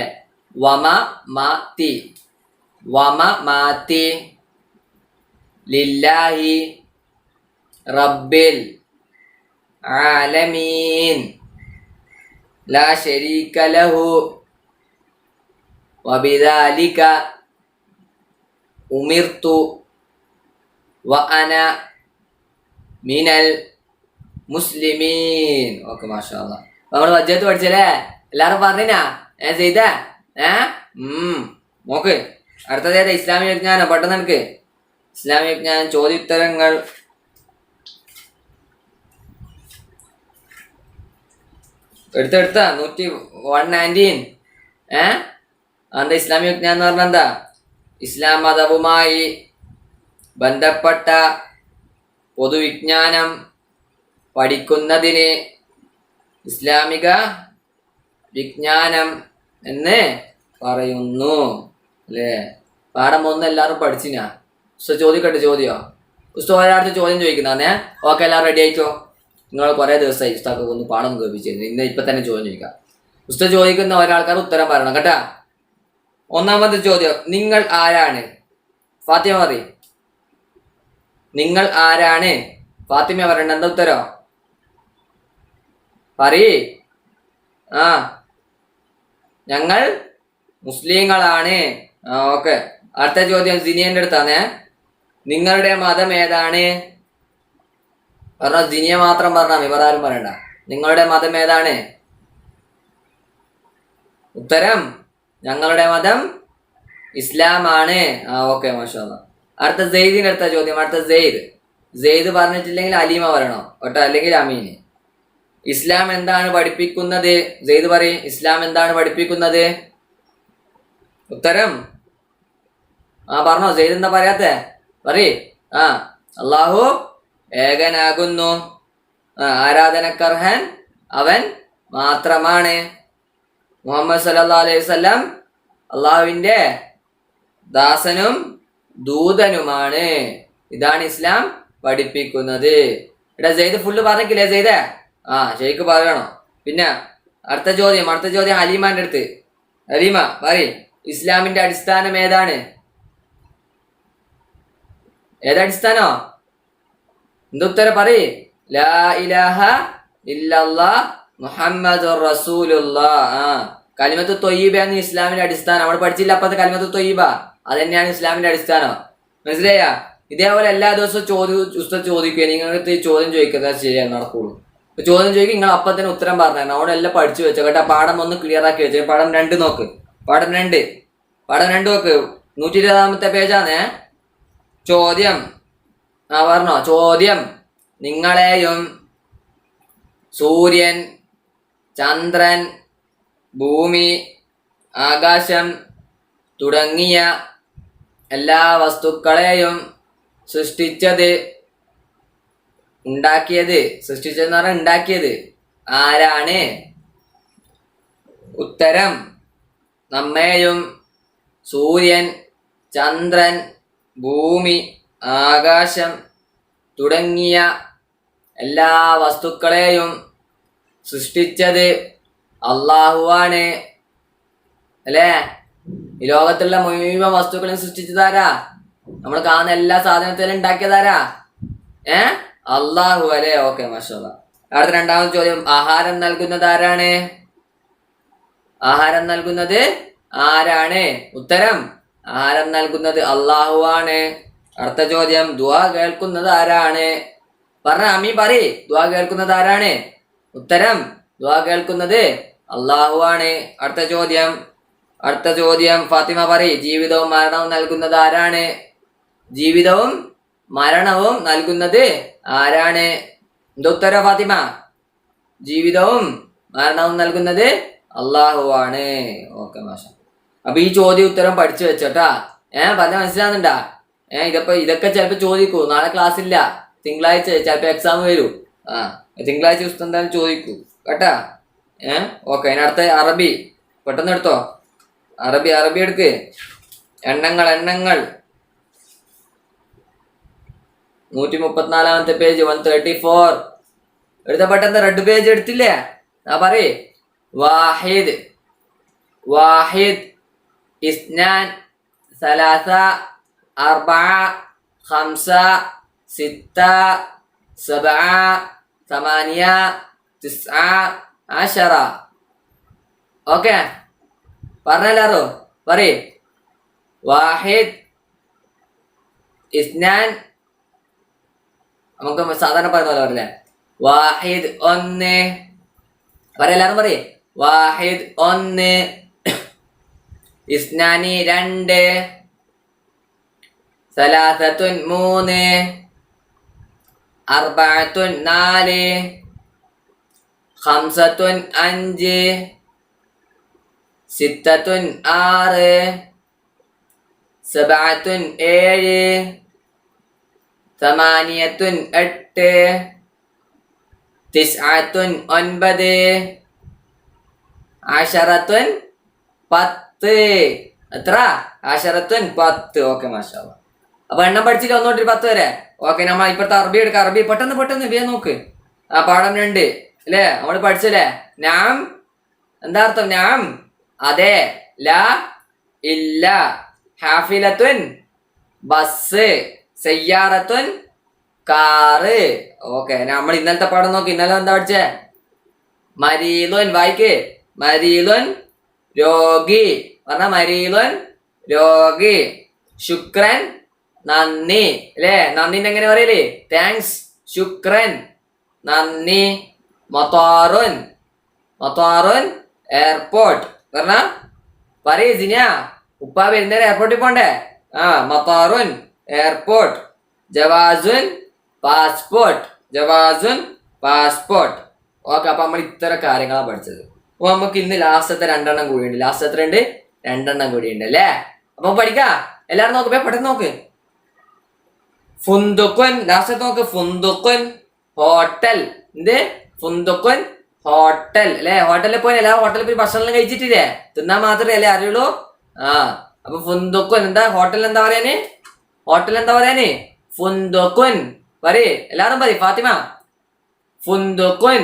വമമാതി വമമാതി ലില്ലാഹി റബ്ബിൽ ആലമീൻ ലാ ശരീക ലഹു വബിദാലിക ഉമിർത്തു വ അന മിനൽ മുസ്ലിമീൻ. ഓക്കെ, മാഷാ അല്ലാഹ്. നമ്മൾ വജ്ജത്ത് പഠിച്ചല്ലേ? എല്ലാരും പറഞ്ഞാ ചെയ്ത നോക്ക്. അടുത്തത് ഏതാ? ഇസ്ലാമിക വിജ്ഞാനം. പെട്ടെന്ന് എനിക്ക് ഇസ്ലാമിക വിജ്ഞാനം ചോദ്യോത്തരങ്ങൾ. എടുത്ത 119. എന്താ ഇസ്ലാമിക വിജ്ഞാനം എന്ന് പറഞ്ഞാൽ എന്താ? ഇസ്ലാം മതവുമായി ബന്ധപ്പെട്ട പൊതുവിജ്ഞാനം പഠിക്കുന്നതിന് ഇസ്ലാമിക വിജ്ഞാനം എന്ന് പറയുന്നു. അല്ലേ? പാഠം 1 എല്ലാവരും പഠിച്ചിനാ? ചോദിക്കട്ടെ? ചോദ്യോ? ഒരാൾക്ക് ചോദ്യം ചോദിക്കുന്നേ. ഓക്കെ, എല്ലാവരും റെഡി ആയിട്ടോ? നിങ്ങൾ കുറേ ദിവസമായി ഉസ്താദ് ഒന്ന് പാഠം കേൾപ്പിച്ചിരുന്നു. ഇപ്പം തന്നെ ചോദ്യം ചോദിക്കാം. ഉസ്താദ് ചോദിക്കുന്ന ഒരാൾക്കാർ ഉത്തരം പറയണം കേട്ടാ. ഒന്നാമത്തെ ചോദ്യം, നിങ്ങൾ ആരാണ്? ഫാത്തിമ പറയും. നിങ്ങൾ ആരാണ്? ഫാത്തിമ പറയണ്ട. എന്താ ഉത്തരം? പറയ്. ഞങ്ങൾ മുസ്ലിങ്ങളാണ്. ഓക്കെ. അടുത്ത ചോദ്യം സിനിയന്റെ അടുത്താണേ. നിങ്ങളുടെ മതം ഏതാണ്? പറഞ്ഞ സിനിയ മാത്രം പറഞ്ഞാൽ ഇവർ ആരും പറയണ്ട. നിങ്ങളുടെ മതം ഏതാണ്? ഉത്തരം ഞങ്ങളുടെ മതം ഇസ്ലാമാണ്. ഓക്കെ, മാഷാ അല്ലാഹ്. അടുത്ത സെയ്ദിന്റെ അടുത്ത ചോദ്യം. അടുത്ത സെയ്ദ് പറഞ്ഞിട്ടില്ലെങ്കിൽ അലീമ പറയണോ കേട്ടോ, അല്ലെങ്കിൽ അമീന്. ഇസ്ലാം എന്താണ് പഠിപ്പിക്കുന്നത്? സെയ്ദ് പറയും. ഇസ്ലാം എന്താണ് പഠിപ്പിക്കുന്നത്? ഉത്തരം പറഞ്ഞോ. സെയ്ദ് എന്താ പറയാത്തെ? പറയ്. അള്ളാഹു ഏകനാകുന്നു, ആരാധനക്കർഹൻ അവൻ മാത്രമാണ്. മുഹമ്മദ് സല്ലല്ലാഹു അലൈഹി വസല്ലം അള്ളാഹുവിന്റെ ദാസനും ദൂതനുമാണ്. ഇതാണ് ഇസ്ലാം പഠിപ്പിക്കുന്നത്. ഇവിടെ സെയ്ദ് ഫുള്ള് പറഞ്ഞില്ലേ? സെയ്ദ് ഷെയ്ഖ് പറയണോ? പിന്നെ അടുത്ത ചോദ്യം ഹലീമാന്റെ അടുത്ത്. ഹലീമ പറയ്. ഇസ്ലാമിന്റെ അടിസ്ഥാനം ഏതാണ്? ഏതടിസ്ഥാനോ? എന്തുത്തരം പറയ്. ലാ ഇലാഹ ഇല്ലല്ലാഹ് മുഹമ്മദുർ റസൂലുള്ളാഹ്. കലിമത്തു ത്വയ്യിബയാണ് ഇസ്ലാമിന്റെ അടിസ്ഥാനം. നമ്മൾ പഠിച്ചില്ല അപ്പത്തെ കലിമത്തു ത്വയ്യിബ? അത് തന്നെയാണ് ഇസ്ലാമിന്റെ അടിസ്ഥാനം. മനസ്സിലായ? ഇതേപോലെ എല്ലാ ദിവസവും ഉസ്താദ് ചോദിക്കുക. നിങ്ങൾക്ക് ചോദ്യം ചോദിക്കുന്നത് ശരിയാണ് നടക്കുള്ളൂ. ചോദ്യം ചോദിക്കും, നിങ്ങൾ അപ്പം തന്നെ ഉത്തരം പറഞ്ഞു. അവിടെ എല്ലാം പഠിച്ചു വെച്ചോ കേട്ടോ. പാഠം 1 ക്ലിയർ ആക്കി വെച്ചോ. പാഠം 2 നോക്ക്. പാഠം 2 നോക്ക്. 120 പേജാണേ. ചോദ്യം പറഞ്ഞോ. ചോദ്യം, നിങ്ങളെയും സൂര്യൻ, ചന്ദ്രൻ, ഭൂമി, ആകാശം തുടങ്ങിയ എല്ലാ വസ്തുക്കളെയും സൃഷ്ടിച്ചതെന്ന് പറഞ്ഞാൽ ഉണ്ടാക്കിയത് ആരാണ്? ഉത്തരം നമ്മെയും സൂര്യൻ, ചന്ദ്രൻ, ഭൂമി, ആകാശം തുടങ്ങിയ എല്ലാ വസ്തുക്കളെയും സൃഷ്ടിച്ചത് അള്ളാഹുവാണ്. അല്ലേ? ഈ ലോകത്തുള്ള മുഴുവൻ വസ്തുക്കളെയും സൃഷ്ടിച്ചതാരാ? നമ്മൾ കാണുന്ന എല്ലാ സാധനത്തിലും ഉണ്ടാക്കിയതാരാ? അള്ളാഹു. അല്ലേ? ഓക്കെ, മാഷാ അല്ലാഹ്. അടുത്ത 2ാമത്തെ ചോദ്യം, ആഹാരം നൽകുന്നത് ആരാണ്? ആഹാരം നൽകുന്നത് ആരാണ്? ഉത്തരം ആഹാരം നൽകുന്നത് അള്ളാഹുവാണ്. അടുത്ത ചോദ്യം, ദുആ കേൾക്കുന്നത് ആരാണ്? അമ്മി പറയ്. ദുആ കേൾക്കുന്നത് ആരാണ്? ഉത്തരം ദുആ കേൾക്കുന്നത് അള്ളാഹുവാണ്. അടുത്ത ചോദ്യം ഫാത്തിമ പറയ്. ജീവിതവും മരണവും നൽകുന്നത് ആരാണ്? ജീവിതവും മരണവും നൽകുന്നത് ആരാണ്? എന്താ ഉത്തരം ഫാത്തിമ? ജീവിതവും മരണവും നൽകുന്നത് അള്ളാഹുവാണ്. ഓക്കെ, മാഷാ. അപ്പൊ ഈ ചോദ്യം ഉത്തരം പഠിച്ചു വെച്ചോട്ടാ. പറഞ്ഞ മനസ്സിലാകുന്നുണ്ടാ? ഇതൊക്കെ ചിലപ്പോ ചോദിക്കൂ. നാളെ ക്ലാസ് ഇല്ല. തിങ്കളാഴ്ച ചിലപ്പോ എക്സാം വരൂ. തിങ്കളാഴ്ച ദിവസം എന്തായാലും ചോദിക്കൂ കേട്ടാ. ഓക്കെ. അതിനടുത്ത അറബി. പെട്ടെന്ന് എടുത്തോ. അറബി എടുക്ക്. എണ്ണങ്ങൾ 134 പേജ് 134 എടുത്ത. പെട്ടെന്ന് റെഡ് പേജ് എടുത്തില്ലേ? പറയ്. വാഹിദ്, ഇസ്നാൻ, സലാസ, അർബഅ, ഖംസ, സിത്ത, സബഅ, സമാനിയ, തിസ്അ, അശറ. ഓക്കെ, പറഞ്ഞല്ലാറോ? പറയ്. വാഹിദ്, ഇസ്നാൻ നമുക്ക് സാധാരണ പറയുന്ന പോലെ പറയില്ലേ, വാഹിദ് ഒന്ന്, എല്ലാരും പറയേ, വാഹിദ് ഒന്ന്, ഇസ്നാനി രണ്ട്, സലാസത്തുൻ മൂന്ന്, അർബഅത്തുൻ നാല്, ഖംസത്തുൻ അഞ്ച്, സിത്തത്തുൻ ആറ്, സബഅത്തുൻ ഏഴ്, സമാനിയത്തുൻ എട്ട്, തിസ്അത്തുൻ ഒൻപത്, അശറത്തുൻ പത്ത്. എത്ര? അശറത്തുൻ 10. ഓക്കെ മാഷാ അല്ലാഹ്. അപ്പൊ എണ്ണം പഠിച്ചില്ല ഒന്നോട്ട് 10 വരെ. ഓക്കെ, നമ്മൾ ഇപ്പഴത്തെ അറബി എടുക്കാം. അറബി പെട്ടെന്ന് വേഗം നോക്ക്. ആ പാഠം 2 അല്ലേ നമ്മൾ പഠിച്ചല്ലേ? നാം എന്താ അർത്ഥം? നാം അതെ, ലാ ഇല്ല, ഹാഫിലത്തുൻ ബസ്, സയ്യാറത്തുൻ കാറ്. ഓക്കെ, നമ്മൾ ഇന്നലത്തെ പാഠം നോക്കി. ഇന്നലെ എന്താ പഠിച്ചേ? മരീലുൻ, വായിക്ക്. മരീലുൻ രോഗി, പറഞ്ഞ മരീലുൻ രോഗി. ശുക്രൻ നന്ദി അല്ലേ? നന്ദിന്റെ എങ്ങനെ പറയല്? താങ്ക്സ്. ശുക്രൻ നന്ദി. മത്താറുൻ, മത്താറുൻ എയർപോർട്ട്. പറഞ്ഞ പറയ് ഉപ്പ വരുന്നേരം എയർപോർട്ടിൽ പോണ്ടേ? ആ, മത്താറുൻ എയർപോർട്ട്. ജവാസുൻ പാസ്പോർട്ട്, ജവാസുൻ പാസ്പോർട്ട്. ഓക്കെ, അപ്പൊ നമ്മൾ ഇത്ര കാര്യങ്ങളാണ് പഠിച്ചത്. അപ്പൊ നമുക്ക് ഇന്ന് ലാസ്റ്റത്തെ 2 എണ്ണം കൂടിയുണ്ട്. ലാസ്റ്റത്തെ 2 എണ്ണം കൂടിയുണ്ട് അല്ലേ? അപ്പൊ പഠിക്കാം. എല്ലാരും നോക്ക്, പെട്ടെന്ന് നോക്ക്. ഫുന്ദുക്കുൻ, ലാസ്റ്റത്തെ നോക്ക്. ഫുന്ദുക്കുൻ ഹോട്ടൽ. എന്ത്? ഫുന്ദുക്കുൻ ഹോട്ടൽ അല്ലെ? ഹോട്ടലിൽ പോയി എല്ലാ ഹോട്ടലിൽ പോയി ഭക്ഷണം കഴിച്ചിട്ടില്ലേ? തിന്നാൻ മാത്രമേ അല്ലേ അറിയുള്ളൂ? ആ, അപ്പൊ ഫുന്ദുക്കുൻ എന്താ? ഹോട്ടൽ എന്താ പറയാന്? ഹോട്ടൽ എന്താ പറയാന്? ഫുന്ദുക്കുൻ. പറയ്, എല്ലാരും പറയ്. ഫാത്തിമ, ഫുന്ദുക്കുൻ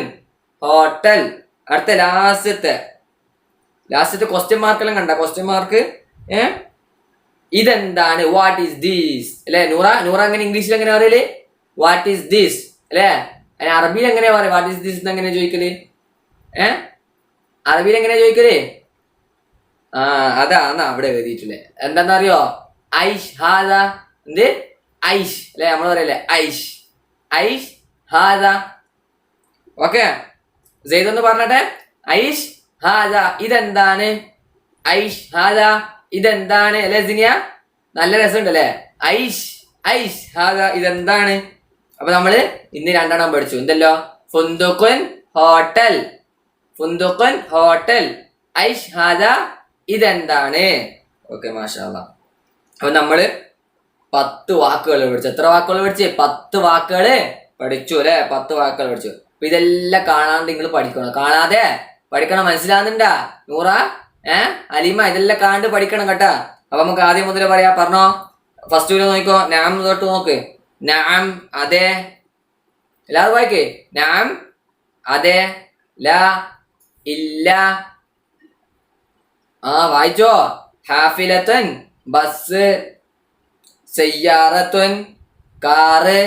ഹോട്ടൽ. അടുത്ത ലാസ്റ്റത്തെ ക്വസ്റ്റ്യൻ മാർക്കെല്ലാം കണ്ട? Question mark. ഇതെന്താണ്? വാട്ട് ഈസ് ദീസ് അല്ലെ? നൂറ അങ്ങനെ ഇംഗ്ലീഷിൽ എങ്ങനെ പറയല്? വാട്ട് ഈസ് ദീസ് അല്ലെ? അറബിയിൽ എങ്ങനെയാ പറയാ? വാട്ട് ഈസ് ദീസ് എങ്ങനെ ചോദിക്കല്? അറബിയിൽ എങ്ങനെയാ ചോദിക്കല്? ആ, അതാ അവിടെ എഴുതിയിട്ടില്ലേ. എന്താന്നറിയോ? ഐഷ് ഹാദ. എന്ത്? ഐഷ് അല്ലെ? നമ്മൾ പറയല്ലേ ഐഷ്, ഐഷ് ഹാദ. ഓക്കെ, സെയ്ദ് പറഞ്ഞട്ടെ. ഐഷ് ഹാദ, ഇതെന്താണ്? ഐഷ് ഹാദ, ഇതെന്താണ് അല്ലെ? സിനിയ നല്ല രസമുണ്ട് അല്ലെ? ഐഷ്, ഐഷ് ഹാദ, ഇതെന്താണ്? അപ്പൊ നമ്മള് ഇന്ന് 2 എണ്ണം പഠിച്ചു. എന്തല്ലോ? ഫുന്ദുക്കുൻ ഹോട്ടൽ, ഫുന്ദുക്കുൻ ഹോട്ടൽ. ഐഷ് ഹാദ, ഇതെന്താണ്? ഓക്കെ, മാഷാ അല്ലാഹ്. അപ്പൊ നമ്മള് 10 വാക്കുകൾ പഠിച്ചു. എത്ര വാക്കുകൾ പഠിച്ചു? 10 വാക്കുകൾ പഠിച്ചു അല്ലെ? 10 വാക്കുകൾ പഠിച്ചു. അപ്പൊ ഇതെല്ലാം കാണാണ്ട് നിങ്ങൾ പഠിക്കണം. കാണാതെ പഠിക്കണം. മനസ്സിലാകുന്നുണ്ടാ നൂറ? അലിമ, ഇതെല്ലാം കാണാണ്ട് പഠിക്കണം കേട്ടാ. അപ്പൊ നമുക്ക് ആദ്യം മുതൽ പറയാ. പറഞ്ഞോ, ഫസ്റ്റ് നോക്കിക്കോ. നാം തൊട്ട് നോക്ക്. നാം അതെ. എല്ലാവരും വായിക്കേ. നാം അതെ, ലാ ഇല്ല. ആ, വായിച്ചോ. ഹാഫിലത്തുൻ ബസ്, സയ്യാറത്തുൻ കാറ്.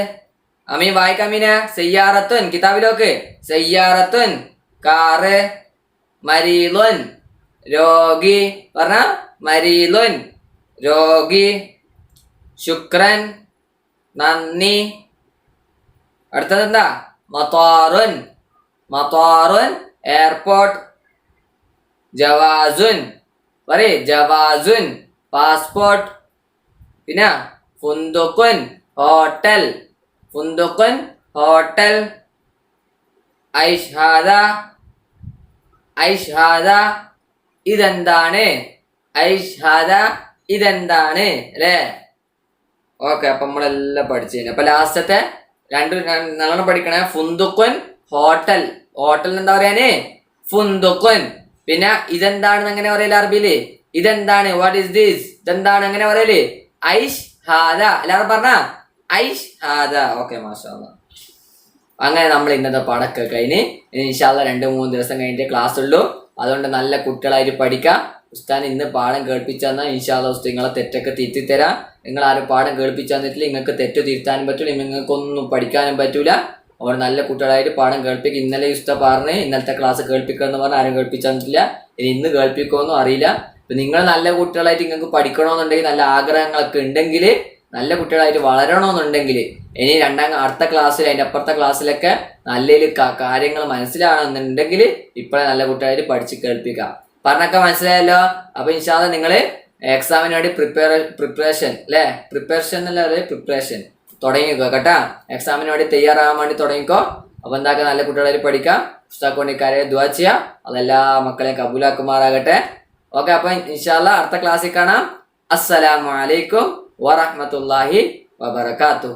അമീൻ വായിക്കാം. അമീന, സയ്യാറത്തുൻ കിതാബിലോക്ക്. സയ്യാറത്തുൻ കാറ്. മരീലുൻ രോഗി. പറഞ്ഞ മരീലുൻ രോഗി. ശുക്രൻ നന്ദി. അടുത്തത് എന്താ? മത്താറുൻ, മത്താറുൻ എയർപോർട്ട്. ജവാസുൻ, പറയ് ജവാസുൻ പാസ്പോർട്ട്. പിന്നെ ഫുന്ദുക്കുൻ ഹോട്ടൽ, ഫുന്ദുക്കുൻ ഹോട്ടൽ. ഐഷ് ഹാദ, ഐഷ് ഹാദ, ഇതെന്താണ്? ഐഷ് ഹാദ, ഇതെന്താണ് അല്ലേ? ഓക്കെ, അപ്പൊ നമ്മളെല്ലാം പഠിച്ചു കഴിഞ്ഞു. അപ്പൊ ലാസ്റ്റത്തെ 2 നല്ലോണം പഠിക്കണേ. ഫുന്ദുക്കുൻ ഹോട്ടൽ. ഹോട്ടൽ എന്താ പറയാന്? ഫുന്ദുക്കുൻ. പിന്നെ ഇതെന്താണെന്ന് എങ്ങനെ പറയല് അറബിയില്? ഇതെന്താണ്? What is this? ഇതെന്താണ് എങ്ങനെ പറയല്? ഐഷ് ഹാദ. എല്ലാവരും പറഞ്ഞ ഐഷ് ഹാദ. ഓക്കെ, മാഷാ അല്ലാഹ്. അങ്ങനെ നമ്മൾ ഇന്നത്തെ പാഠമൊക്കെ കഴിഞ്ഞ് ഇൻഷാ അല്ലാഹ് 2-3 ദിവസം കഴിഞ്ഞിട്ട് ക്ലാസ് ഉള്ളൂ. അതുകൊണ്ട് നല്ല കുട്ടികളായിട്ട് പഠിക്കാം. ഉസ്താൻ ഇന്ന് പാഠം കേൾപ്പിച്ചു തന്നാൽ ഇൻഷാ അല്ലാഹ് ഉസ്താദ് നിങ്ങളെ തെറ്റൊക്കെ തിരുത്തി തരാം. നിങ്ങൾ ആരും പാഠം കേൾപ്പിച്ചു തന്നിട്ടില്ല, നിങ്ങൾക്ക് തെറ്റ് തിരുത്താനും പറ്റൂല, നിങ്ങൾക്കൊന്നും പഠിക്കാനും പറ്റൂല. അതുകൊണ്ട് നല്ല കുട്ടികളായിട്ട് പാഠം കേൾപ്പിക്കുക. ഇന്നലെ ഉസ്താദ് പറഞ്ഞ് ഇന്നലത്തെ ക്ലാസ് കേൾപ്പിക്കുക എന്ന് പറഞ്ഞാൽ ആരും കേൾപ്പിച്ചു തന്നിട്ടില്ല. ഇനി ഇന്ന് കേൾപ്പിക്കുമെന്നും അറിയില്ല. ഇപ്പൊ നിങ്ങൾ നല്ല കുട്ടികളായിട്ട് നിങ്ങൾക്ക് പഠിക്കണമെന്നുണ്ടെങ്കിൽ, നല്ല ആഗ്രഹങ്ങളൊക്കെ ഉണ്ടെങ്കിൽ നല്ല കുട്ടികളായിട്ട് വളരണമെന്നുണ്ടെങ്കിൽ ഇനി അടുത്ത ക്ലാസ്സിൽ അതിൻ്റെ അപ്പുറത്തെ ക്ലാസ്സിലൊക്കെ നല്ല കാര്യങ്ങൾ മനസ്സിലാവണമെന്നുണ്ടെങ്കിൽ ഇപ്പോഴേ നല്ല കുട്ടികളായിട്ട് പഠിച്ച് കേൾപ്പിക്കാം. പറഞ്ഞൊക്കെ മനസ്സിലായല്ലോ. അപ്പൊ ഇൻഷാ അല്ലാഹ് നിങ്ങൾ എക്സാമിന് വേണ്ടി പ്രിപ്പറേഷൻ അല്ലേ, പ്രിപ്പറേഷൻ എന്നല്ല പ്രിപ്പറേഷൻ തുടങ്ങിക്കോ കേട്ടാ. എക്സാമിന് വേണ്ടി തയ്യാറാകാൻ വേണ്ടി തുടങ്ങിക്കോ. അപ്പൊ എന്താക്കുക, നല്ല കുട്ടികളായിട്ട് പഠിക്കാം, ഉസ്താദ് വേണ്ടിക്കാരെ ദുആ ചെയ്യാം, അതെല്ലാ മക്കളെയും കബൂലാക്കുമാറാകട്ടെ. ഓക്കെ, അപ്പൊ ഇൻഷാ അല്ലാഹ് അടുത്ത ക്ലാസ്സിൽ കാണാം. അസ്സലാമു അലൈക്കും വറഹ്മത്തുള്ളാഹി വബറകാതുഹു.